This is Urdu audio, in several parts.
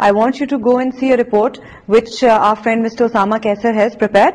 I want you to go and see a report which our friend Mr. Osama Kaisar has prepared.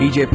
BJP,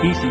PC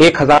1000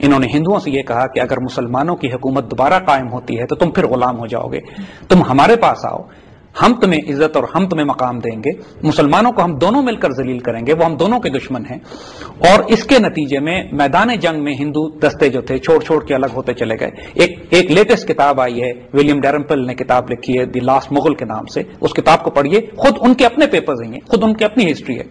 انہوں نے ہندوؤں سے یہ کہا کہ اگر مسلمانوں کی حکومت دوبارہ قائم ہوتی ہے تو تم پھر غلام ہو جاؤ گے، تم ہمارے پاس آؤ، ہم تمہیں عزت اور ہم تمہیں مقام دیں گے، مسلمانوں کو ہم دونوں مل کر ذلیل کریں گے، وہ ہم دونوں کے دشمن ہیں۔ اور اس کے نتیجے میں میدان جنگ میں ہندو دستے جو تھے چھوڑ چھوڑ کے الگ ہوتے چلے گئے۔ ایک لیٹسٹ کتاب آئی ہے، ولیم ڈیرمپل نے کتاب لکھی ہے دی لاسٹ مغل کے نام سے، اس کتاب کو پڑھیے، خود ان کے اپنے پیپرز ہیں، خود ان کی اپنی ہسٹری ہے۔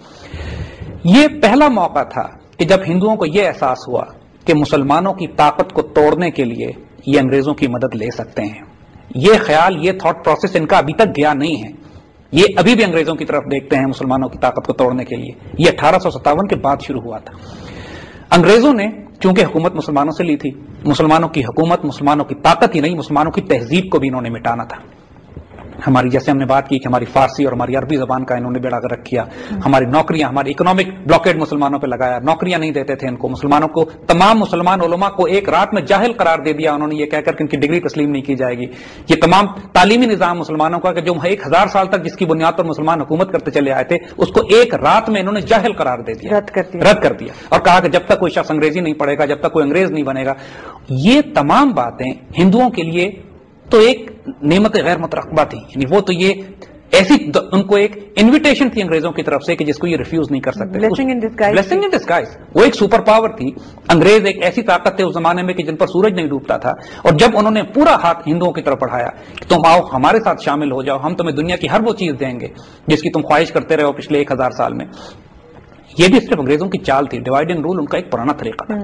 یہ پہلا موقع تھا کہ جب ہندوؤں کو یہ احساس ہوا کہ مسلمانوں کی طاقت کو توڑنے کے لیے یہ انگریزوں کی مدد لے سکتے ہیں۔ یہ خیال، یہ تھاٹ پروسیس ان کا ابھی تک گیا نہیں ہے، یہ ابھی بھی انگریزوں کی طرف دیکھتے ہیں مسلمانوں کی طاقت کو توڑنے کے لیے۔ یہ 1857 کے بعد شروع ہوا تھا۔ انگریزوں نے چونکہ حکومت مسلمانوں سے لی تھی، مسلمانوں کی حکومت، مسلمانوں کی طاقت ہی نہیں، مسلمانوں کی تہذیب کو بھی انہوں نے مٹانا تھا۔ ہماری، جیسے ہم نے بات کی کہ ہماری فارسی اور ہماری عربی زبان کا انہوں نے بیڑا غرق کیا، ہماری نوکریاں، ہماری اکنامک بلاکیڈ مسلمانوں پہ لگایا، نوکریاں نہیں دیتے تھے ان کو، مسلمانوں کو، تمام مسلمان علماء کو ایک رات میں جاہل قرار دے دیا انہوں نے، یہ کہہ کر کہ ان کی ڈگری تسلیم نہیں کی جائے گی۔ یہ تمام تعلیمی نظام مسلمانوں کا کہ جو 1000 سال تک جس کی بنیاد پر مسلمان حکومت کرتے چلے آئے تھے، اس کو ایک رات میں انہوں نے جاہل قرار دے دیا، رد کر دیا، اور کہا کہ جب تک کوئی شخص انگریزی نہیں پڑھے گا، جب تک کوئی انگریز نہیں بنے گا۔ یہ تمام باتیں ہندوؤں کے لیے تو ایک نعمت غیر مترقبہ تھی، یعنی وہ تو یہ ایسی ان کو ایک انویٹیشن تھی انگریزوں کی طرف سے کہ جس کو یہ ریفیوز نہیں کر سکتے۔ بلیسنگ ان ڈسگائز، وہ ایک سپر پاور تھی۔ انگریز ایک ایسی طاقت تھے اس زمانے میں کہ جن پر سورج نہیں ڈوبتا تھا، اور جب انہوں نے پورا ہاتھ ہندوؤں کی طرف بڑھایا کہ تم آؤ ہمارے ساتھ شامل ہو جاؤ، ہم تمہیں دنیا کی ہر وہ چیز دیں گے جس کی تم خواہش کرتے رہے ہو پچھلے 1000 سال میں۔ یہ بھی صرف انگریزوں کی چال تھی، ڈیوائڈ اینڈ رول ان کا ایک پرانا طریقہ تھا۔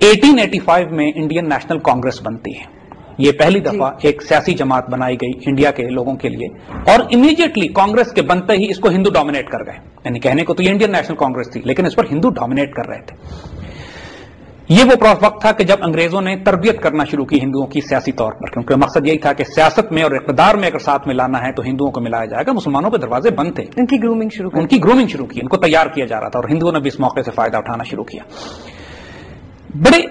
1885 میں انڈین نیشنل کانگریس بنتی ہے، یہ پہلی دفعہ ایک سیاسی جماعت بنائی گئی انڈیا کے لوگوں کے لیے، اور امیڈیٹلی کانگریس کے بنتے ہی اس کو ہندو ڈومینیٹ کر گئے، یعنی کہنے کو تو یہ انڈین نیشنل کانگریس تھی لیکن اس پر ہندو ڈومینیٹ کر رہے تھے۔ یہ وہ وقت تھا کہ جب انگریزوں نے تربیت کرنا شروع کی ہندوؤں کی سیاسی طور پر، کیونکہ مقصد یہی تھا کہ سیاست میں اور اقتدار میں اگر ساتھ میں لانا ہے تو ہندوؤں کو ملایا جائے گا، مسلمانوں پہ دروازے بند تھے، ان کی گرومنگ شروع کی، ان کو تیار کیا جا رہا تھا، اور ہندوؤں نے بھی اس موقع سے فائدہ اٹھانا شروع کیا۔ بڑے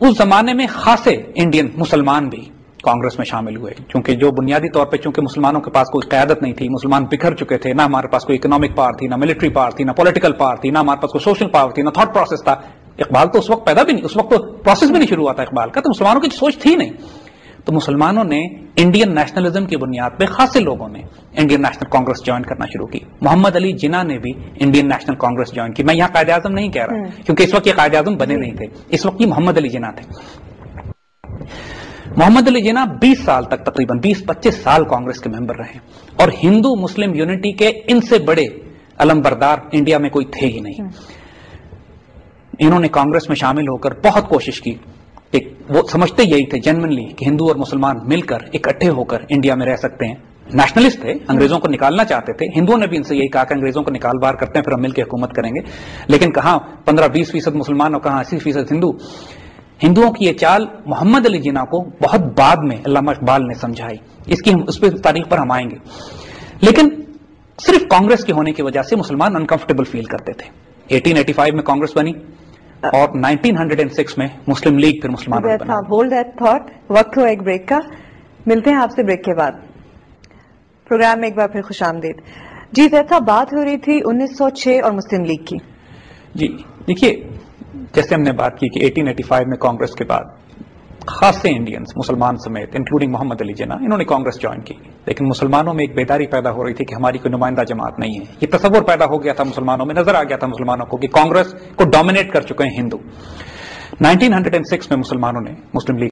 اس زمانے میں خاصے انڈین مسلمان بھی کانگریس میں شامل ہوئے، چونکہ جو بنیادی طور پہ چونکہ مسلمانوں کے پاس کوئی قیادت نہیں تھی، مسلمان بکھر چکے تھے، نہ ہمارے پاس کوئی اکنامک پاور تھی، نہ ملٹری پاور تھی، نہ پولیٹیکل پاور تھی، نہ ہمارے پاس کوئی سوشل پاور تھی، نہ تھاٹ پروسیس تھا۔ اقبال تو اس وقت پیدا بھی نہیں، اس وقت تو پروسیس بھی نہیں شروع ہوا تھا اقبال کا، تو مسلمانوں کی سوچ تھی نہیں۔ تو مسلمانوں نے انڈین نیشنلزم کی بنیاد پہ خاصے لوگوں نے انڈین نیشنل کانگریس جوائن کرنا شروع کی۔ محمد علی جناح نے بھی انڈین نیشنل کانگریس جوائن کی۔ میں یہاں قائد اعظم نہیں کہہ رہا کیونکہ اس وقت یہ قائد اعظم بنے نہیں تھے، اس وقت یہ محمد علی جناح تھے۔ محمد علی جناح 20 سال تک، تقریباً 20-25 سال کانگریس کے ممبر رہے، اور ہندو مسلم یونٹی کے ان سے بڑے علم بردار انڈیا میں کوئی تھے ہی نہیں۔ انہوں نے کانگریس میں شامل ہو کر بہت کوشش کی، وہ سمجھتے یہی تھے جنمنلی کہ ہندو اور مسلمان مل کر اکٹھے ہو کر انڈیا میں رہ سکتے ہیں۔ نیشنلسٹ تھے، انگریزوں کو نکالنا چاہتے تھے، ہندوؤں نے بھی ان سے یہی کہا کہ انگریزوں کو نکال باہر کرتے ہیں پھر ہم مل کے حکومت کریں گے، لیکن کہاں 15-20% مسلمان اور کہاں 80% ہندو۔ ہندوؤں کی یہ چال محمد علی جناح کو بہت بعد میں علامہ اقبال نے سمجھائی، اس پہ تاریخ پر ہم آئیں گے، لیکن صرف کانگریس کے ہونے کی وجہ سے مسلمان انکمفرٹیبل فیل کرتے تھے۔ 1885 میں کانگریس بنی اور 1906 میں مسلم لیگ پھر مسلمان بنا۔ ہولڈ دیٹ تھاٹ، وقت ہو ایک بریک کا، ملتے ہیں آپ سے بریک کے بعد۔ پروگرام میں ایک بار پھر خوش آمدید۔ جی زید صاحب، بات ہو رہی تھی 1906 اور مسلم لیگ کی۔ جی دیکھیے، جیسے ہم نے بات کی کہ 1885 میں کانگریس کے بعد خاصے انڈینز مسلمان سمیت انکلوڈنگ محمد علی جناح انہوں نے کانگریس جوائن کی، لیکن مسلمانوں میں ایک بیداری پیدا ہو رہی تھی کہ ہماری کوئی نمائندہ جماعت نہیں ہے۔ یہ تصور پیدا ہو گیا تھا مسلمانوں میں، نظر آ گیا تھا مسلمانوں کو کہ کانگریس کو ڈومینیٹ کر چکے ہیں ہندو۔ 1906 میں مسلمانوں نے مسلم لیگ